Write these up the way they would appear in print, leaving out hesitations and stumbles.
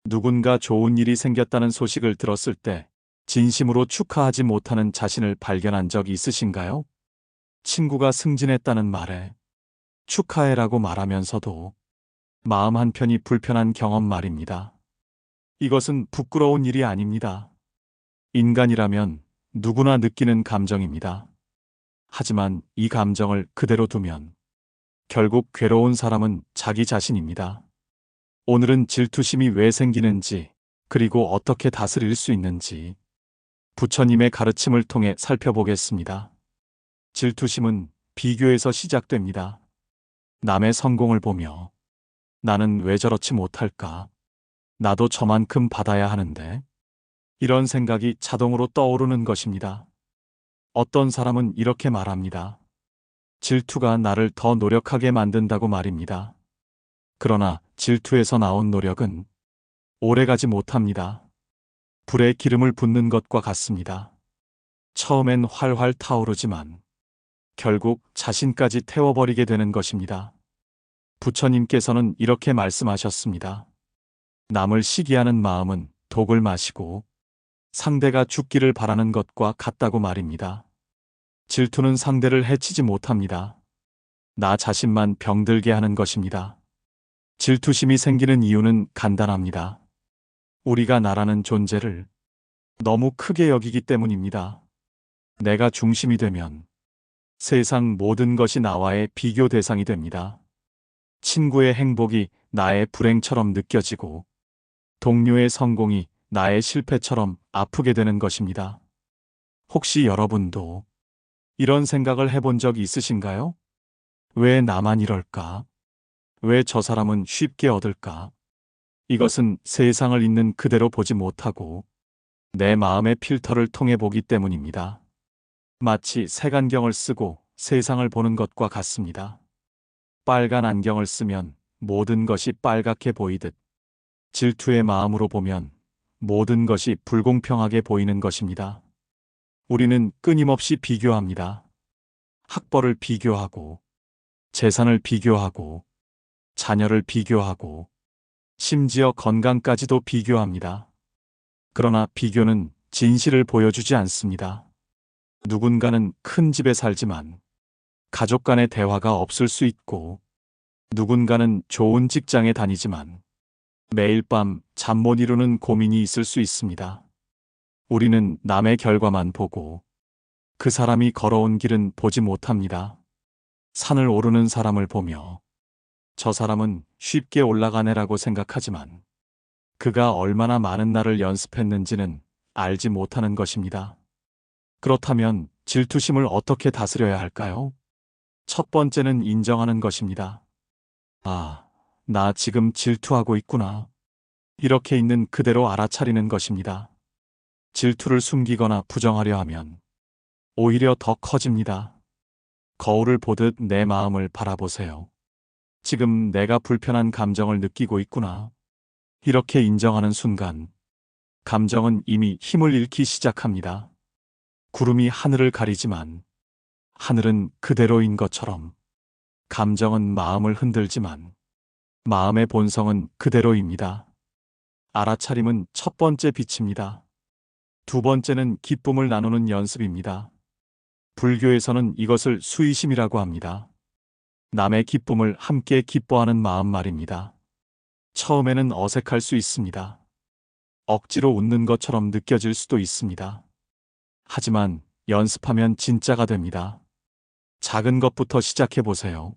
누군가 좋은 일이 생겼다는 소식을 들었을 때 진심으로 축하하지 못하는 자신을 발견한 적 있으신가요? 친구가 승진했다는 말에 축하해라고 말하면서도 마음 한편이 불편한 경험 말입니다. 이것은 부끄러운 일이 아닙니다. 인간이라면 누구나 느끼는 감정입니다. 하지만 이 감정을 그대로 두면 결국 괴로운 사람은 자기 자신입니다. 오늘은 질투심이 왜 생기는지, 그리고 어떻게 다스릴 수 있는지 부처님의 가르침을 통해 살펴보겠습니다. 질투심은 비교에서 시작됩니다. 남의 성공을 보며 나는 왜 저렇지 못할까? 나도 저만큼 받아야 하는데. 이런 생각이 자동으로 떠오르는 것입니다. 어떤 사람은 이렇게 말합니다. 질투가 나를 더 노력하게 만든다고 말입니다. 그러나 질투에서 나온 노력은 오래가지 못합니다. 불에 기름을 붓는 것과 같습니다. 처음엔 활활 타오르지만 결국 자신까지 태워버리게 되는 것입니다. 부처님께서는 이렇게 말씀하셨습니다. 남을 시기하는 마음은 독을 마시고 상대가 죽기를 바라는 것과 같다고 말입니다. 질투는 상대를 해치지 못합니다. 나 자신만 병들게 하는 것입니다. 질투심이 생기는 이유는 간단합니다. 우리가 나라는 존재를 너무 크게 여기기 때문입니다. 내가 중심이 되면 세상 모든 것이 나와의 비교 대상이 됩니다. 친구의 행복이 나의 불행처럼 느껴지고 동료의 성공이 나의 실패처럼 아프게 되는 것입니다. 혹시 여러분도 이런 생각을 해본 적 있으신가요? 왜 나만 이럴까? 왜 저 사람은 쉽게 얻을까? 이것은 세상을 있는 그대로 보지 못하고 내 마음의 필터를 통해 보기 때문입니다. 마치 색안경을 쓰고 세상을 보는 것과 같습니다. 빨간 안경을 쓰면 모든 것이 빨갛게 보이듯 질투의 마음으로 보면 모든 것이 불공평하게 보이는 것입니다. 우리는 끊임없이 비교합니다. 학벌을 비교하고, 재산을 비교하고, 자녀를 비교하고, 심지어 건강까지도 비교합니다. 그러나 비교는 진실을 보여주지 않습니다. 누군가는 큰 집에 살지만 가족 간의 대화가 없을 수 있고, 누군가는 좋은 직장에 다니지만 매일 밤 잠 못 이루는 고민이 있을 수 있습니다. 우리는 남의 결과만 보고 그 사람이 걸어온 길은 보지 못합니다. 산을 오르는 사람을 보며 저 사람은 쉽게 올라가네라고 생각하지만 그가 얼마나 많은 날을 연습했는지는 알지 못하는 것입니다. 그렇다면 질투심을 어떻게 다스려야 할까요? 첫 번째는 인정하는 것입니다. 아, 나 지금 질투하고 있구나. 이렇게 있는 그대로 알아차리는 것입니다. 질투를 숨기거나 부정하려 하면 오히려 더 커집니다. 거울을 보듯 내 마음을 바라보세요. 지금 내가 불편한 감정을 느끼고 있구나. 이렇게 인정하는 순간 감정은 이미 힘을 잃기 시작합니다. 구름이 하늘을 가리지만 하늘은 그대로인 것처럼 감정은 마음을 흔들지만 마음의 본성은 그대로입니다. 알아차림은 첫 번째 빛입니다. 두 번째는 기쁨을 나누는 연습입니다. 불교에서는 이것을 수의심이라고 합니다. 남의 기쁨을 함께 기뻐하는 마음 말입니다. 처음에는 어색할 수 있습니다. 억지로 웃는 것처럼 느껴질 수도 있습니다. 하지만 연습하면 진짜가 됩니다. 작은 것부터 시작해 보세요.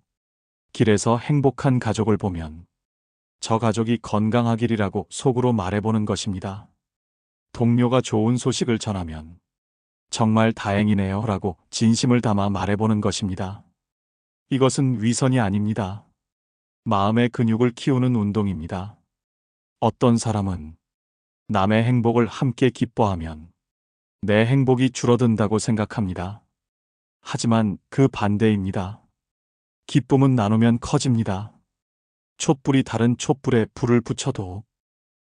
길에서 행복한 가족을 보면 저 가족이 건강하기리라고 속으로 말해보는 것입니다. 동료가 좋은 소식을 전하면 정말 다행이네요 라고 진심을 담아 말해보는 것입니다. 이것은 위선이 아닙니다. 마음의 근육을 키우는 운동입니다. 어떤 사람은 남의 행복을 함께 기뻐하면 내 행복이 줄어든다고 생각합니다. 하지만 그 반대입니다. 기쁨은 나누면 커집니다. 촛불이 다른 촛불에 불을 붙여도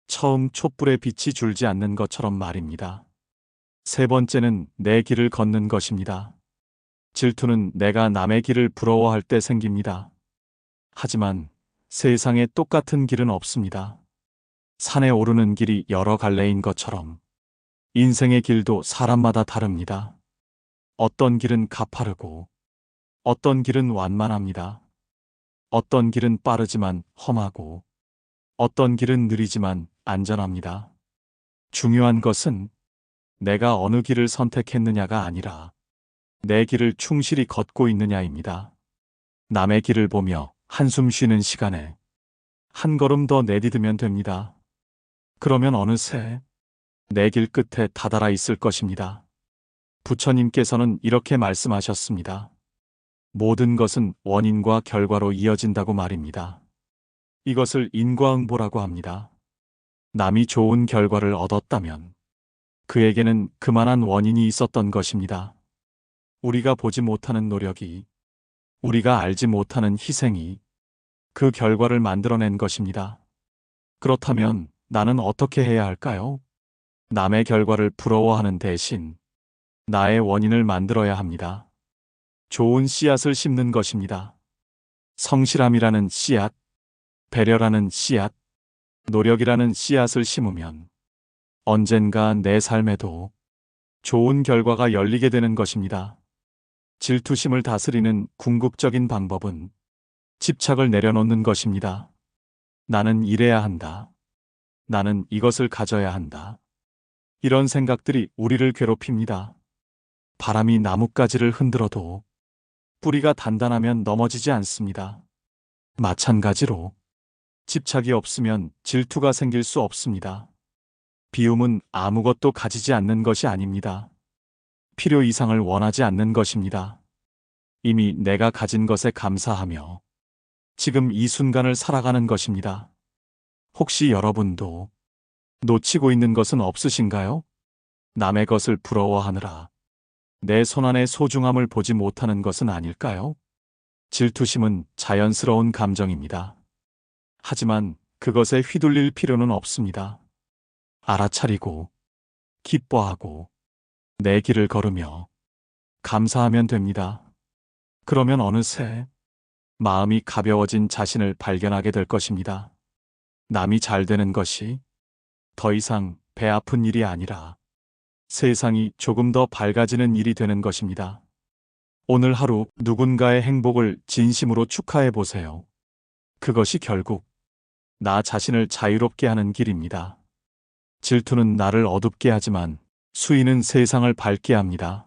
처음 촛불의 빛이 줄지 않는 것처럼 말입니다. 세 번째는 내 길을 걷는 것입니다. 질투는 내가 남의 길을 부러워할 때 생깁니다. 하지만 세상에 똑같은 길은 없습니다. 산에 오르는 길이 여러 갈래인 것처럼 인생의 길도 사람마다 다릅니다. 어떤 길은 가파르고 어떤 길은 완만합니다. 어떤 길은 빠르지만 험하고 어떤 길은 느리지만 안전합니다. 중요한 것은 내가 어느 길을 선택했느냐가 아니라 내 길을 충실히 걷고 있느냐입니다. 남의 길을 보며 한숨 쉬는 시간에 한 걸음 더 내디디면 됩니다. 그러면 어느새 내 길 끝에 다다라 있을 것입니다. 부처님께서는 이렇게 말씀하셨습니다. 모든 것은 원인과 결과로 이어진다고 말입니다. 이것을 인과응보라고 합니다. 남이 좋은 결과를 얻었다면 그에게는 그만한 원인이 있었던 것입니다. 우리가 보지 못하는 노력이, 우리가 알지 못하는 희생이 그 결과를 만들어낸 것입니다. 그렇다면 나는 어떻게 해야 할까요? 남의 결과를 부러워하는 대신 나의 원인을 만들어야 합니다. 좋은 씨앗을 심는 것입니다. 성실함이라는 씨앗, 배려라는 씨앗, 노력이라는 씨앗을 심으면 언젠가 내 삶에도 좋은 결과가 열리게 되는 것입니다. 질투심을 다스리는 궁극적인 방법은 집착을 내려놓는 것입니다. 나는 이래야 한다. 나는 이것을 가져야 한다. 이런 생각들이 우리를 괴롭힙니다. 바람이 나뭇가지를 흔들어도 뿌리가 단단하면 넘어지지 않습니다. 마찬가지로 집착이 없으면 질투가 생길 수 없습니다. 비움은 아무것도 가지지 않는 것이 아닙니다. 필요 이상을 원하지 않는 것입니다. 이미 내가 가진 것에 감사하며 지금 이 순간을 살아가는 것입니다. 혹시 여러분도 놓치고 있는 것은 없으신가요? 남의 것을 부러워하느라 내 손안의 소중함을 보지 못하는 것은 아닐까요? 질투심은 자연스러운 감정입니다. 하지만 그것에 휘둘릴 필요는 없습니다. 알아차리고 기뻐하고 내 길을 걸으며 감사하면 됩니다. 그러면 어느새 마음이 가벼워진 자신을 발견하게 될 것입니다. 남이 잘 되는 것이 더 이상 배 아픈 일이 아니라 세상이 조금 더 밝아지는 일이 되는 것입니다. 오늘 하루 누군가의 행복을 진심으로 축하해 보세요. 그것이 결국 나 자신을 자유롭게 하는 길입니다. 질투는 나를 어둡게 하지만 수위는 세상을 밝게 합니다.